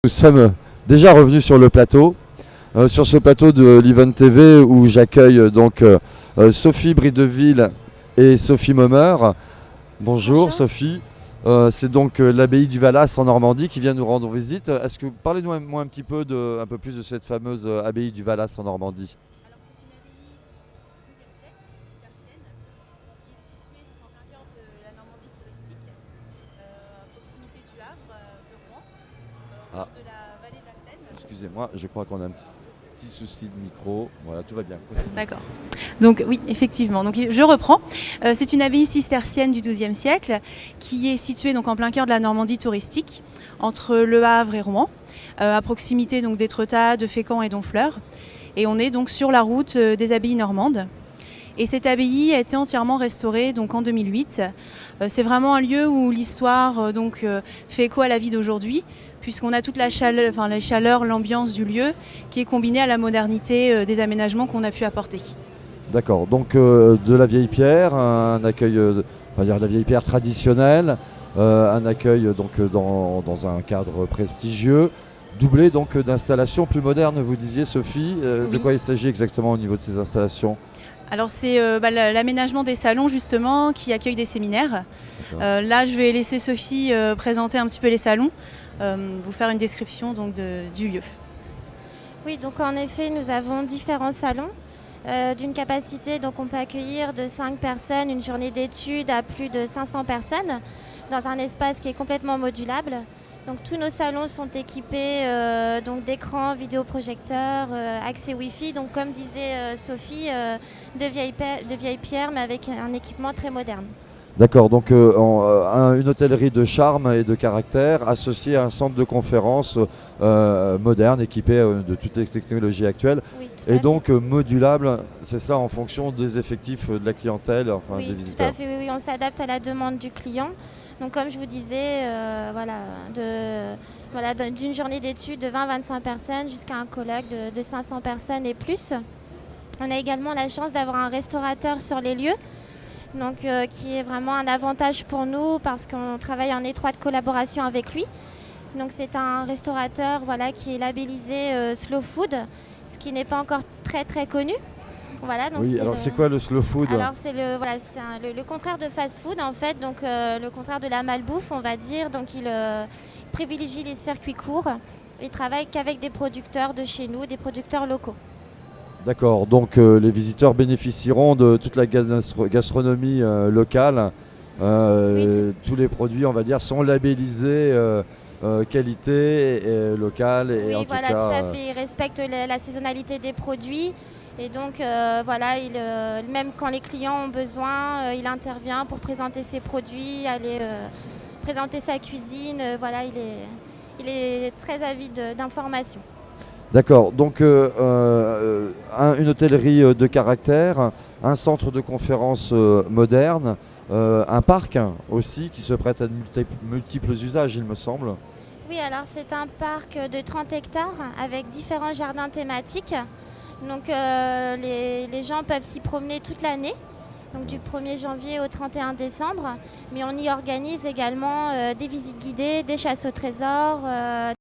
Nous sommes déjà revenus sur le plateau, sur ce plateau de l'Event TV où j'accueille donc Sophie Brideville et Sophie Mommer. Bonjour Sophie. C'est donc l'abbaye du Valas en Normandie qui vient nous rendre visite. Est-ce que parlez-nous un petit peu un peu plus de cette fameuse abbaye du Valas en Normandie? Ah, excusez-moi, je crois qu'on a un petit souci de micro. Voilà, tout va bien. Continue. D'accord. Donc oui, effectivement. Donc je reprends. C'est une abbaye cistercienne du XIIe siècle qui est située donc en plein cœur de la Normandie touristique, entre Le Havre et Rouen, à proximité donc d'Étretat, de Fécamp et d'Honfleur. Et on est donc sur la route des abbayes normandes. Et cette abbaye a été entièrement restaurée donc en 2008. C'est vraiment un lieu où l'histoire fait écho à la vie d'aujourd'hui, puisqu'on a toute la chaleur, l'ambiance du lieu qui est combinée à la modernité des aménagements qu'on a pu apporter. D'accord, donc de la vieille pierre, un accueil, on va dire la vieille pierre traditionnelle, un accueil donc dans un cadre prestigieux, doublé donc d'installations plus modernes, vous disiez Sophie. Oui. De quoi il s'agit exactement au niveau de ces installations? Alors c'est l'aménagement des salons justement qui accueillent des séminaires. Là je vais laisser Sophie présenter un petit peu les salons, vous faire une description donc du lieu. Oui, donc en effet nous avons différents salons d'une capacité, donc on peut accueillir de 5 personnes, une journée d'études à plus de 500 personnes dans un espace qui est complètement modulable. Donc tous nos salons sont équipés d'écrans, vidéoprojecteurs, accès Wi-Fi. Donc comme disait Sophie, de vieille pierre mais avec un équipement très moderne. D'accord, donc une hôtellerie de charme et de caractère associée à un centre de conférence moderne, équipé de toutes les technologies actuelles. Oui, et donc modulable, c'est cela en fonction des effectifs de la clientèle, enfin, oui, des visiteurs. Tout à fait, oui, on s'adapte à la demande du client. Donc comme je vous disais, d'une journée d'études de 20-25 personnes jusqu'à un colloque de 500 personnes et plus. On a également la chance d'avoir un restaurateur sur les lieux, donc, qui est vraiment un avantage pour nous parce qu'on travaille en étroite collaboration avec lui. Donc c'est un restaurateur qui est labellisé Slow Food, ce qui n'est pas encore très très connu. Voilà, donc oui, alors c'est quoi le slow food? Alors c'est le contraire de fast food en fait, donc le contraire de la malbouffe on va dire. Donc il privilégie les circuits courts et travaille qu'avec des producteurs de chez nous, des producteurs locaux. D'accord, donc les visiteurs bénéficieront de toute la gastronomie locale. Oui, tous les produits, on va dire, sont labellisés qualité locale. Et oui, en voilà, tout cas, tout à fait. Il respecte la saisonnalité des produits. Et donc, même quand les clients ont besoin, il intervient pour présenter ses produits, aller présenter sa cuisine. Il est très avide d'informations. d'accord, donc une hôtellerie de caractère, un centre de conférence moderne, un parc aussi qui se prête à de multiples usages, il me semble. Oui, alors c'est un parc de 30 hectares avec différents jardins thématiques. Donc les gens peuvent s'y promener toute l'année, donc du 1er janvier au 31 décembre. Mais on y organise également des visites guidées, des chasses au trésor,